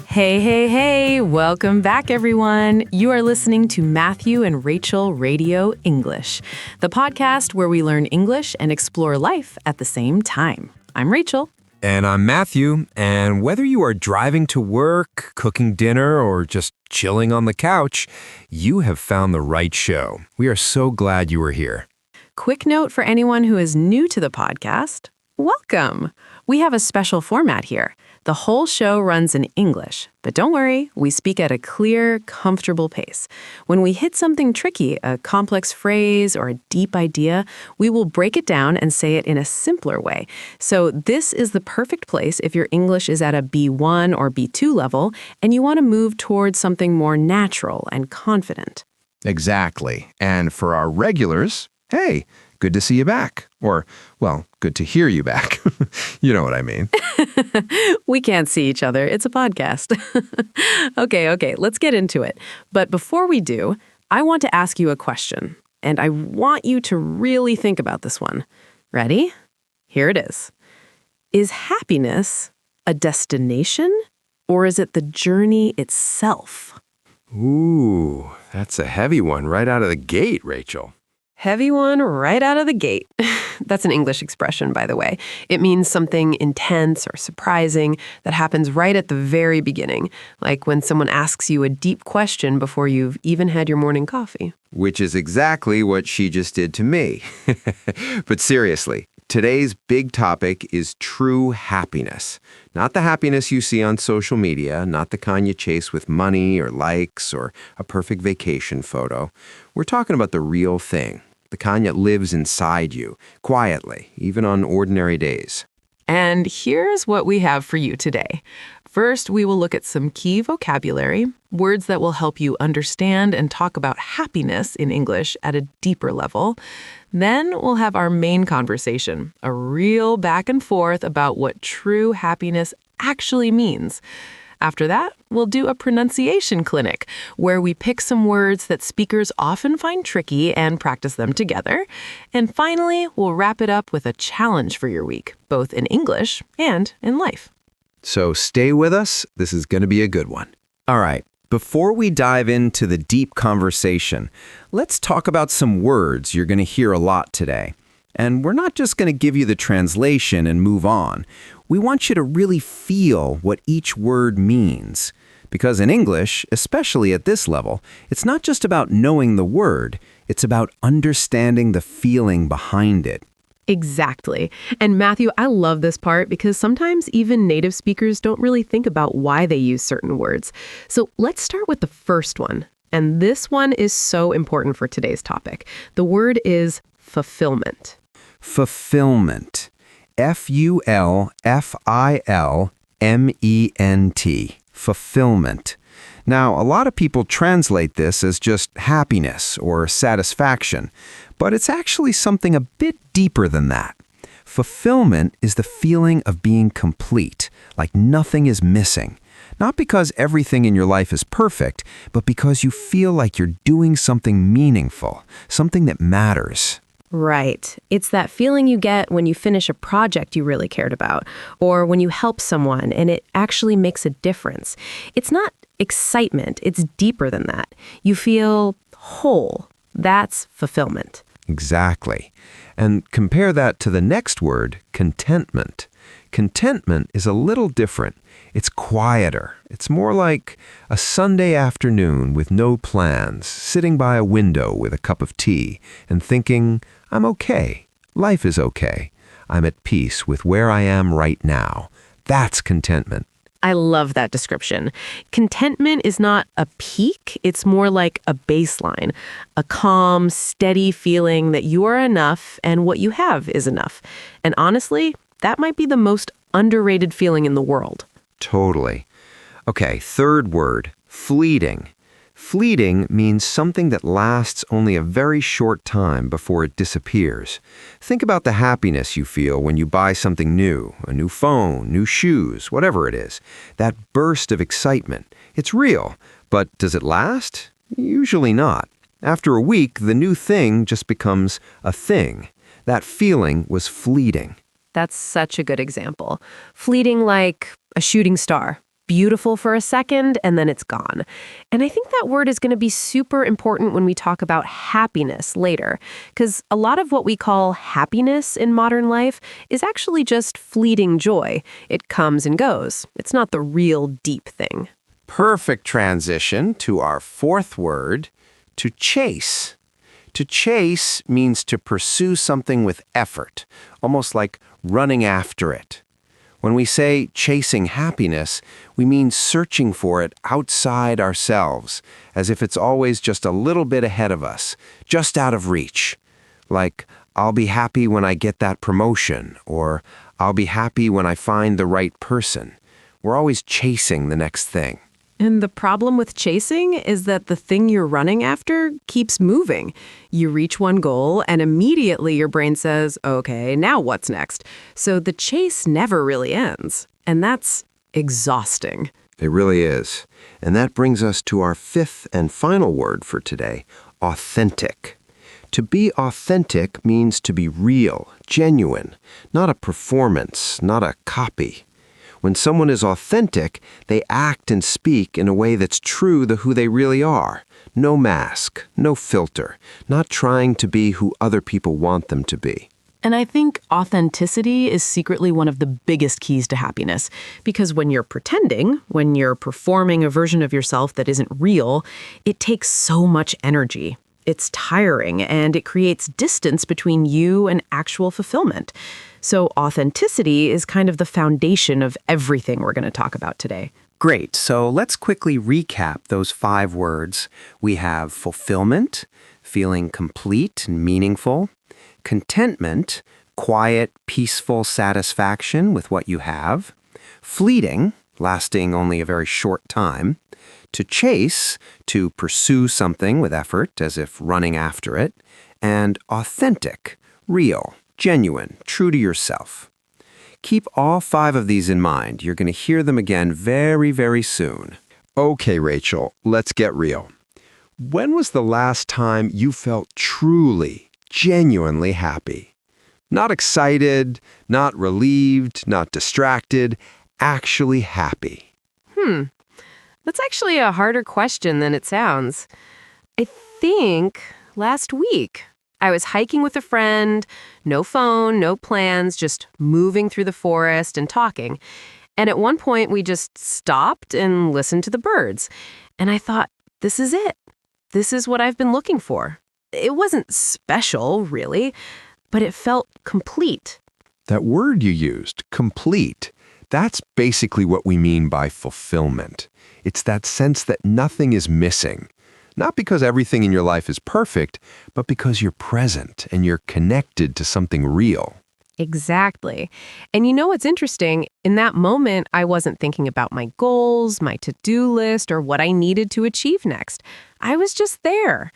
Hey, hey, hey, welcome back, everyone. You are listening to Matthew and Rachel Radio English, the podcast where we learn English and explore life at the same time. I'm Rachel. And I'm Matthew, and whether you are driving to work, cooking dinner, or just chilling on the couch, you have found the right show. We are so glad you are here. Quick note for anyone who is new to the podcast, welcome. We have a special format here. The whole show runs in English, but don't worry, we speak at a clear, comfortable pace. When we hit something tricky, a complex phrase or a deep idea, we will break it down and say it in a simpler way. So this is the perfect place if your English is at a B1 or B2 level and you want to move towards something more natural and confident. Exactly. And for our regulars, hey, good to see you back. Or, well, good to hear you back. You know what I mean. We can't see each other. It's a podcast. Okay, let's get into it. But before we do, I want to ask you a question. And I want you to really think about this one. Ready? Here it is. Is happiness a destination, or is it the journey itself? Ooh, that's a heavy one right out of the gate, Rachel. Heavy one right out of the gate. That's an English expression, by the way. It means something intense or surprising that happens right at the very beginning, like when someone asks you a deep question before you've even had your morning coffee. Which is exactly what she just did to me. But seriously, today's big topic is true happiness. Not the happiness you see on social media, not the kind you chase with money or likes or a perfect vacation photo. We're talking about the real thing, the kind that lives inside you, quietly, even on ordinary days. And here's what we have for you today. First, we will look at some key vocabulary, words that will help you understand and talk about happiness in English at a deeper level. Then we'll have our main conversation, a real back and forth about what true happiness actually means. After that, we'll do a pronunciation clinic where we pick some words that speakers often find tricky and practice them together. And finally, we'll wrap it up with a challenge for your week, both in English and in life. So stay with us. This is going to be a good one. All right, before we dive into the deep conversation, let's talk about some words you're going to hear a lot today. And we're not just going to give you the translation and move on. We want you to really feel what each word means. Because in English, especially at this level, it's not just about knowing the word, it's about understanding the feeling behind it. Exactly. And Matthew, I love this part because sometimes even native speakers don't really think about why they use certain words. So let's start with the first one. And this one is so important for today's topic. The word is fulfillment. Fulfillment. F-U-L-F-I-L-M-E-N-T. Fulfillment. Now, a lot of people translate this as just happiness or satisfaction, but it's actually something a bit deeper than that. Fulfillment is the feeling of being complete, like nothing is missing. Not because everything in your life is perfect, but because you feel like you're doing something meaningful, something that matters. Right. It's that feeling you get when you finish a project you really cared about, or when you help someone and it actually makes a difference. It's not excitement. It's deeper than that. You feel whole. That's fulfillment. Exactly. And compare that to the next word, contentment. Contentment is a little different. It's quieter. It's more like a Sunday afternoon with no plans, sitting by a window with a cup of tea and thinking, I'm okay. Life is okay. I'm at peace with where I am right now. That's contentment. I love that description. Contentment is not a peak. It's more like a baseline, a calm, steady feeling that you are enough and what you have is enough. And honestly, that might be the most underrated feeling in the world. Totally. Okay, third word, fleeting. Fleeting means something that lasts only a very short time before it disappears. Think about the happiness you feel when you buy something new, a new phone, new shoes, whatever it is. That burst of excitement. It's real, but does it last? Usually not. After a week, the new thing just becomes a thing. That feeling was fleeting. That's such a good example. Fleeting like a shooting star. Beautiful for a second, and then it's gone. And I think that word is going to be super important when we talk about happiness later, because a lot of what we call happiness in modern life is actually just fleeting joy. It comes and goes. It's not the real deep thing. Perfect transition to our fourth word, to chase. To chase means to pursue something with effort, almost like running after it. When we say chasing happiness, we mean searching for it outside ourselves, as if it's always just a little bit ahead of us, just out of reach. Like, I'll be happy when I get that promotion, or I'll be happy when I find the right person. We're always chasing the next thing. And the problem with chasing is that the thing you're running after keeps moving. You reach one goal, and immediately your brain says, okay, now what's next? So the chase never really ends. And that's exhausting. It really is. And that brings us to our fifth and final word for today, authentic. To be authentic means to be real, genuine, not a performance, not a copy. When someone is authentic, they act and speak in a way that's true to who they really are. No mask, no filter, not trying to be who other people want them to be. And I think authenticity is secretly one of the biggest keys to happiness. Because when you're pretending, when you're performing a version of yourself that isn't real, it takes so much energy. It's tiring, and it creates distance between you and actual fulfillment. So authenticity is kind of the foundation of everything we're going to talk about today. Great. So let's quickly recap those 5 words. We have fulfillment, feeling complete and meaningful. Contentment, quiet, peaceful satisfaction with what you have. Fleeting, lasting only a very short time. To chase, to pursue something with effort, as if running after it. And authentic, real, genuine, true to yourself. Keep all 5 of these in mind. You're going to hear them again very, very soon. Okay, Rachel, let's get real. When was the last time you felt truly, genuinely happy? Not excited, not relieved, not distracted, actually happy. That's actually a harder question than it sounds. I think last week I was hiking with a friend, no phone, no plans, just moving through the forest and talking. And at one point we just stopped and listened to the birds. And I thought, this is it. This is what I've been looking for. It wasn't special, really, but it felt complete. That word you used, complete, that's basically what we mean by fulfillment. It's that sense that nothing is missing. Not because everything in your life is perfect, but because you're present and you're connected to something real. Exactly. And you know what's interesting? In that moment, I wasn't thinking about my goals, my to-do list, or what I needed to achieve next. I was just there.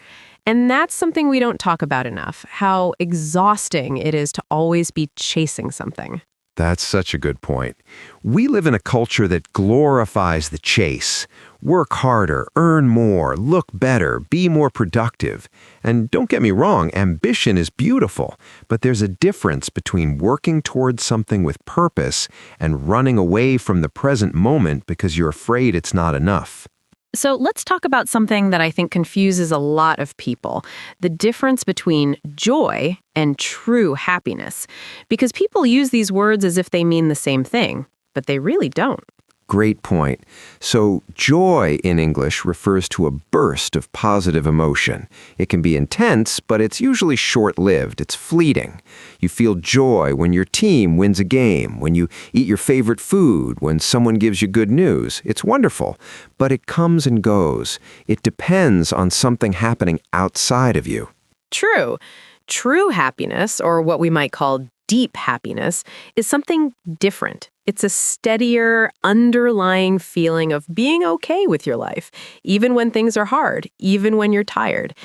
And that's something we don't talk about enough, how exhausting it is to always be chasing something. That's such a good point. We live in a culture that glorifies the chase. Work harder, earn more, look better, be more productive. And don't get me wrong, ambition is beautiful, but there's a difference between working towards something with purpose and running away from the present moment because you're afraid it's not enough. So let's talk about something that I think confuses a lot of people, the difference between joy and true happiness. Because people use these words as if they mean the same thing, but they really don't. Great point. So joy in English refers to a burst of positive emotion. It can be intense, but it's usually short-lived. It's fleeting. You feel joy when your team wins a game, when you eat your favorite food, when someone gives you good news. It's wonderful, but it comes and goes. It depends on something happening outside of you. True. True happiness, or what we might call deep happiness, is something different. It's a steadier, underlying feeling of being okay with your life, even when things are hard, even when you're tired.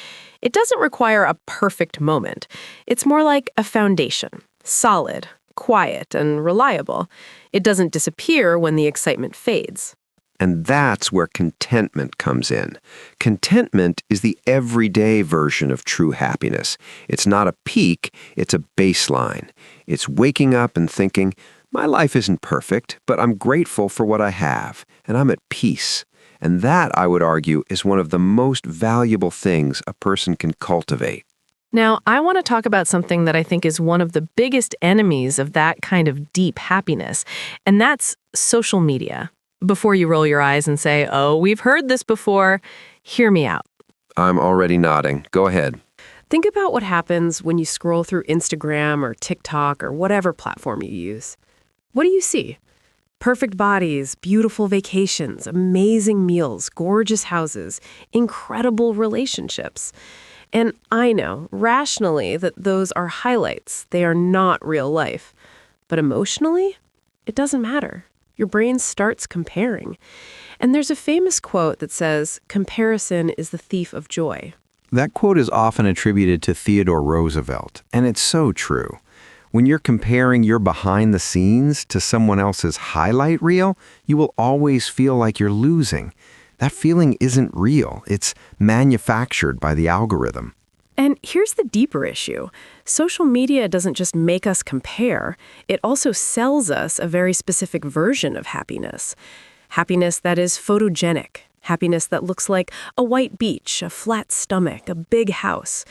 It doesn't require a perfect moment. It's more like a foundation, solid, quiet, and reliable. It doesn't disappear when the excitement fades. And that's where contentment comes in. Contentment is the everyday version of true happiness. It's not a peak, it's a baseline. It's waking up and thinking, my life isn't perfect, but I'm grateful for what I have, and I'm at peace. And that, I would argue, is one of the most valuable things a person can cultivate. Now, I want to talk about something that I think is one of the biggest enemies of that kind of deep happiness, and that's social media. Before you roll your eyes and say, oh, we've heard this before, hear me out. I'm already nodding. Go ahead. Think about what happens when you scroll through Instagram or TikTok or whatever platform you use. What do you see? Perfect bodies, beautiful vacations, amazing meals, gorgeous houses, incredible relationships. And I know, rationally, that those are highlights. They are not real life. But emotionally, it doesn't matter. Your brain starts comparing. And there's a famous quote that says, comparison is the thief of joy. That quote is often attributed to Theodore Roosevelt, and it's so true. When you're comparing your behind the scenes to someone else's highlight reel, you will always feel like you're losing. That feeling isn't real. It's manufactured by the algorithm. And here's the deeper issue. Social media doesn't just make us compare, it also sells us a very specific version of happiness. Happiness that is photogenic. Happiness that looks like a white beach, a flat stomach, a big house.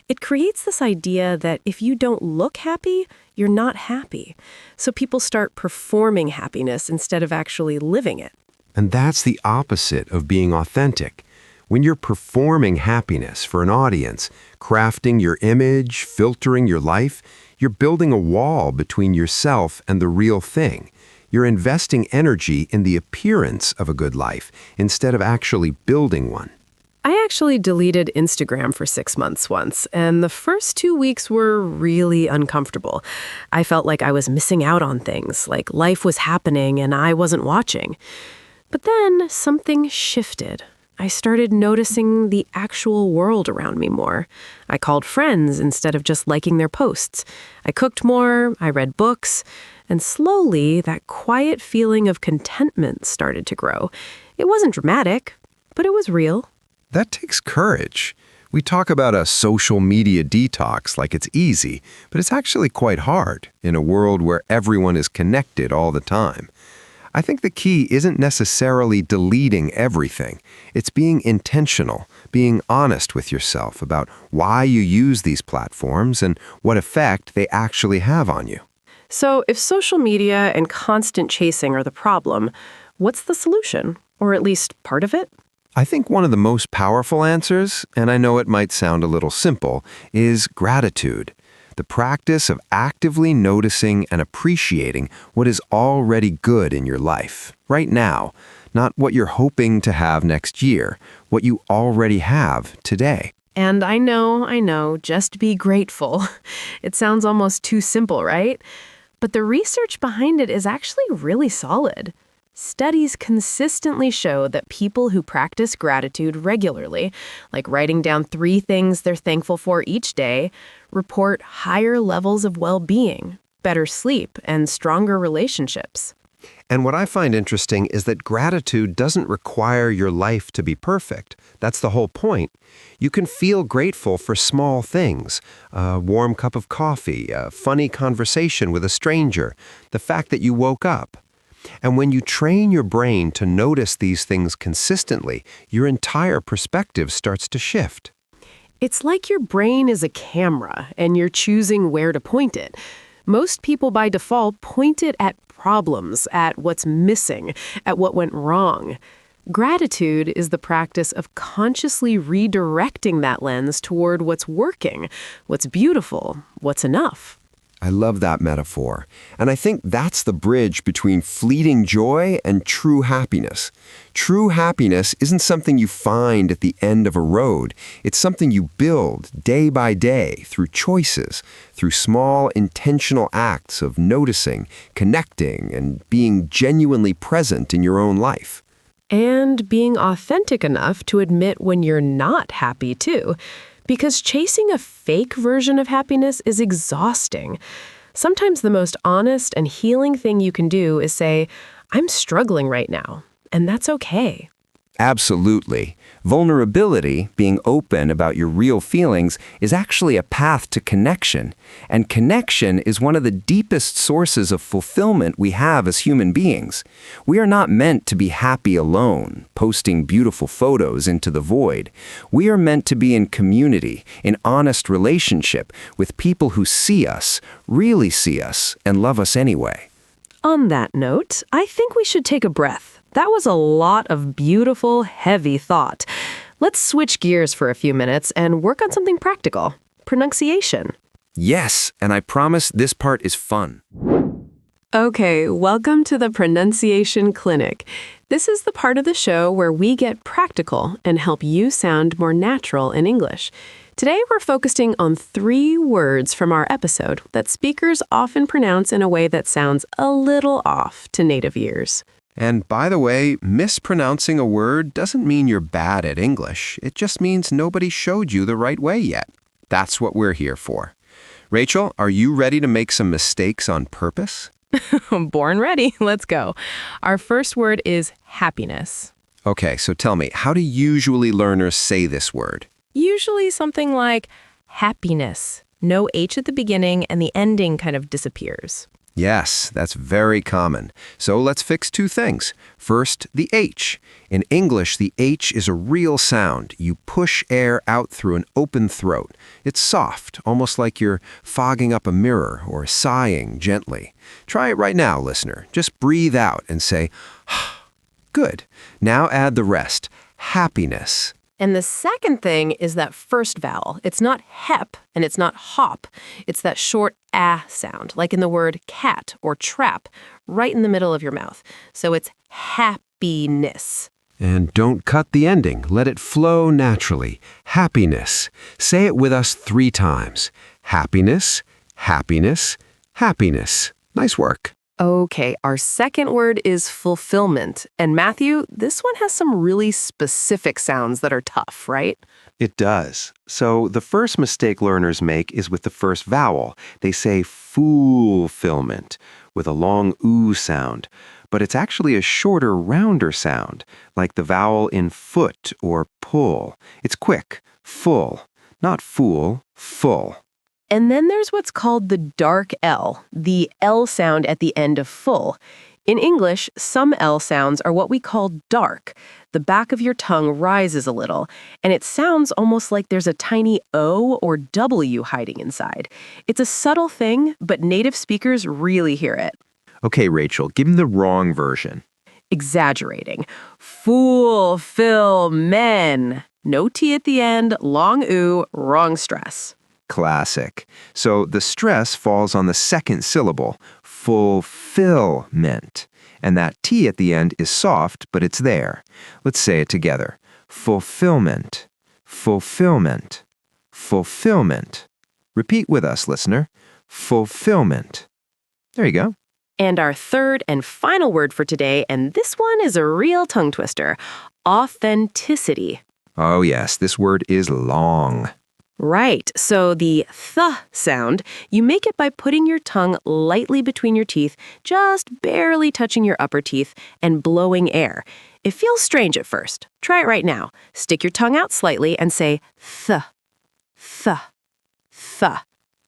It creates this idea that if you don't look happy, you're not happy. So people start performing happiness instead of actually living it. And that's the opposite of being authentic. When you're performing happiness for an audience, crafting your image, filtering your life, you're building a wall between yourself and the real thing. You're investing energy in the appearance of a good life instead of actually building one. I actually deleted Instagram for 6 months once, and the first 2 weeks were really uncomfortable. I felt like I was missing out on things, like life was happening and I wasn't watching. But then something shifted. I started noticing the actual world around me more. I called friends instead of just liking their posts. I cooked more, I read books, and slowly that quiet feeling of contentment started to grow. It wasn't dramatic, but it was real. That takes courage. We talk about a social media detox like it's easy, but it's actually quite hard in a world where everyone is connected all the time. I think the key isn't necessarily deleting everything. It's being intentional, being honest with yourself about why you use these platforms and what effect they actually have on you. So if social media and constant chasing are the problem, what's the solution? Or at least part of it? I think one of the most powerful answers, and I know it might sound a little simple, is gratitude. The practice of actively noticing and appreciating what is already good in your life, right now, not what you're hoping to have next year, what you already have today. And I know, just be grateful. It sounds almost too simple, right? But the research behind it is actually really solid. Studies consistently show that people who practice gratitude regularly, like writing down 3 things they're thankful for each day, report higher levels of well-being, better sleep, and stronger relationships. And what I find interesting is that gratitude doesn't require your life to be perfect. That's the whole point. You can feel grateful for small things, a warm cup of coffee, a funny conversation with a stranger, the fact that you woke up. And when you train your brain to notice these things consistently, your entire perspective starts to shift. It's like your brain is a camera, and you're choosing where to point it. Most people by default point it at problems, at what's missing, at what went wrong. Gratitude is the practice of consciously redirecting that lens toward what's working, what's beautiful, what's enough. I love that metaphor. And I think that's the bridge between fleeting joy and true happiness. True happiness isn't something you find at the end of a road. It's something you build day by day through choices, through small intentional acts of noticing, connecting, and being genuinely present in your own life. And being authentic enough to admit when you're not happy, too. Because chasing a fake version of happiness is exhausting. Sometimes the most honest and healing thing you can do is say, I'm struggling right now. and that's okay. Absolutely. Vulnerability, being open about your real feelings, is actually a path to connection. And connection is one of the deepest sources of fulfillment we have as human beings. We are not meant to be happy alone, posting beautiful photos into the void. We are meant to be in community, in honest relationship with people who see us, really see us, and love us anyway. On that note, I think we should take a breath. That was a lot of beautiful, heavy thought. Let's switch gears for a few minutes and work on something practical. Pronunciation. Yes, and I promise this part is fun. Okay, welcome to the Pronunciation Clinic. This is the part of the show where we get practical and help you sound more natural in English. Today, we're focusing on 3 words from our episode that speakers often pronounce in a way that sounds a little off to native ears. And by the way, mispronouncing a word doesn't mean you're bad at English. It just means nobody showed you the right way yet. That's what we're here for. Rachel, are you ready to make some mistakes on purpose? Born ready. Let's go. Our first word is happiness. Okay, so tell me, how do usually learners say this word? Usually something like happiness. No H at the beginning and the ending kind of disappears. Yes, that's very common. So let's fix 2 things. First, the H. In English, the H is a real sound. You push air out through an open throat. It's soft, almost like you're fogging up a mirror or sighing gently. Try it right now, listener. Just breathe out and say, good. Now add the rest. Happiness. And the second thing is that first vowel. It's not hep and it's not hop. It's that short ah sound, like in the word cat or trap, right in the middle of your mouth. So it's happiness. And don't cut the ending. Let it flow naturally. Happiness. Say it with us 3 times. Happiness, happiness, happiness. Nice work. Okay, our second word is fulfillment. And Matthew, this one has some really specific sounds that are tough, right? It does. So the first mistake learners make is with the first vowel. They say fulfillment with a long oo sound. But it's actually a shorter, rounder sound, like the vowel in foot or pull. It's quick, full, not fool, full. And then there's what's called the dark L, the L sound at the end of full. In English, some L sounds are what we call dark. The back of your tongue rises a little, and it sounds almost like there's a tiny O or W hiding inside. It's a subtle thing, but native speakers really hear it. Okay, Rachel, give him the wrong version. Exaggerating. Fool, fill, men. No T at the end, long oo, wrong stress. Classic. So the stress falls on the second syllable, fulfillment. And that T at the end is soft, but it's there. Let's say it together. Fulfillment, fulfillment, fulfillment. Repeat with us, listener. Fulfillment. There you go. And our third and final word for today, and this one is a real tongue twister, authenticity. Oh yes, this word is long. Right, so the th sound, you make it by putting your tongue lightly between your teeth, just barely touching your upper teeth, and blowing air. It feels strange at first. Try it right now. Stick your tongue out slightly and say th, th, th,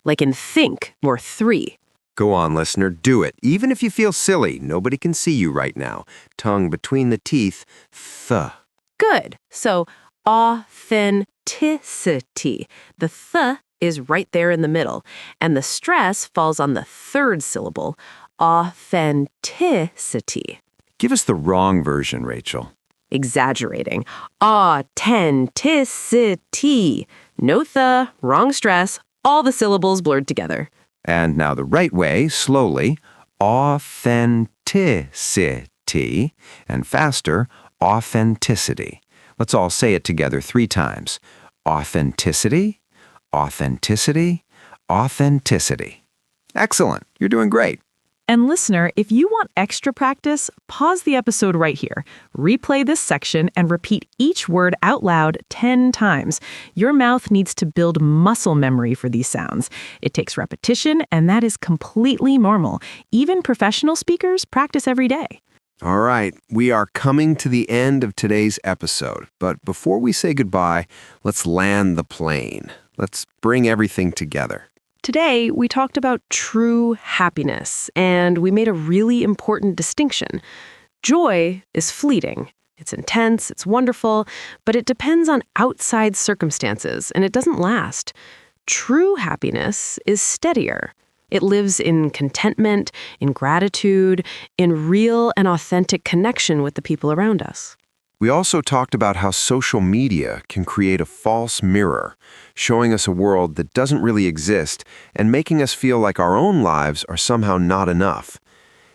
like in think or 3. Go on, listener, do it. Even if you feel silly, nobody can see you right now. Tongue between the teeth, th. Good. So authenticity. The th is right there in the middle, and the stress falls on the third syllable, authenticity. Give us the wrong version, Rachel. Exaggerating. Authenticity. No th, wrong stress, all the syllables blurred together. And now the right way, slowly, authenticity, and faster, authenticity. Let's all say it together 3 times. Authenticity, authenticity, authenticity. Excellent. You're doing great. And listener, if you want extra practice, pause the episode right here. Replay this section and repeat each word out loud 10 times. Your mouth needs to build muscle memory for these sounds. It takes repetition, and that is completely normal. Even professional speakers practice every day. All right, we are coming to the end of today's episode, but before we say goodbye, let's land the plane. Let's bring everything together. Today, we talked about true happiness, and we made a really important distinction. Joy is fleeting. It's intense, it's wonderful, but it depends on outside circumstances, and it doesn't last. True happiness is steadier. It lives in contentment, in gratitude, in real and authentic connection with the people around us. We also talked about how social media can create a false mirror, showing us a world that doesn't really exist and making us feel like our own lives are somehow not enough.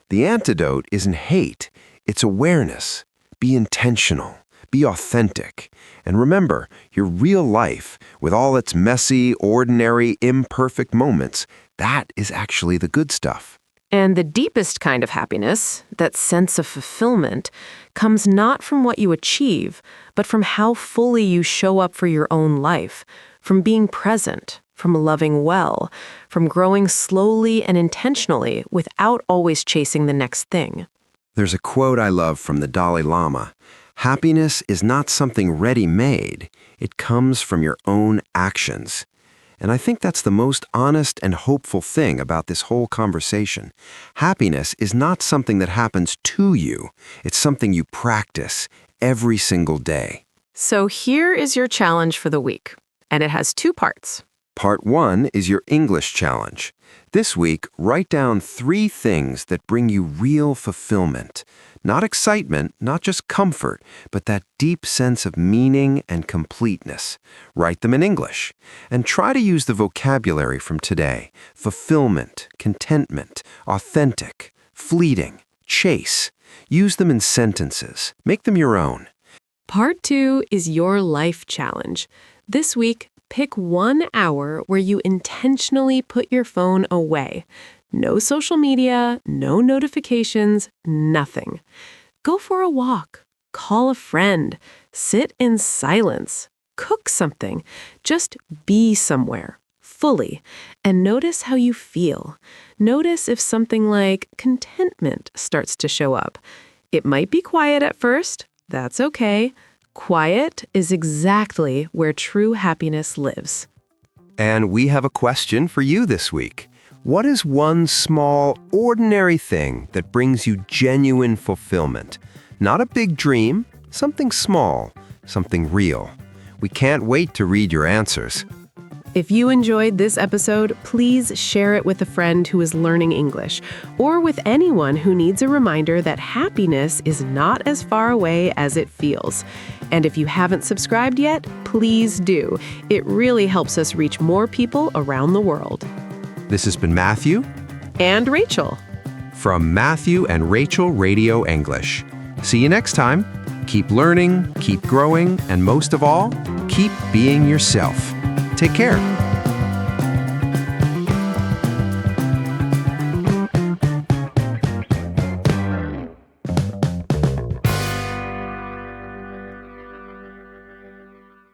The antidote isn't hate, it's awareness. Be intentional, be authentic, and remember, your real life, with all its messy, ordinary, imperfect moments, that is actually the good stuff. And the deepest kind of happiness, that sense of fulfillment, comes not from what you achieve, but from how fully you show up for your own life, from being present, from loving well, from growing slowly and intentionally without always chasing the next thing. There's a quote I love from the Dalai Lama. Happiness is not something ready-made. It comes from your own actions. And I think that's the most honest and hopeful thing about this whole conversation. Happiness is not something that happens to you. It's something you practice every single day. So here is your challenge for the week, and it has 2 parts. Part 1 is your English challenge. This week, write down 3 things that bring you real fulfillment. Not excitement, not just comfort, but that deep sense of meaning and completeness. Write them in English. And try to use the vocabulary from today. Fulfillment, contentment, authentic, fleeting, chase. Use them in sentences. Make them your own. Part 2 is your life challenge. This week, pick 1 hour where you intentionally put your phone away. No social media, no notifications, nothing. Go for a walk, call a friend, sit in silence, cook something. Just be somewhere, fully, and notice how you feel. Notice if something like contentment starts to show up. It might be quiet at first. That's okay. Quiet is exactly where true happiness lives. And we have a question for you this week. What is one small, ordinary thing that brings you genuine fulfillment? Not a big dream, something small, something real. We can't wait to read your answers. If you enjoyed this episode, please share it with a friend who is learning English, or with anyone who needs a reminder that happiness is not as far away as it feels. And if you haven't subscribed yet, please do. It really helps us reach more people around the world. This has been Matthew And Rachel. from Matthew and Rachel Radio English. See you next time. Keep learning, keep growing, and most of all, keep being yourself. Take care.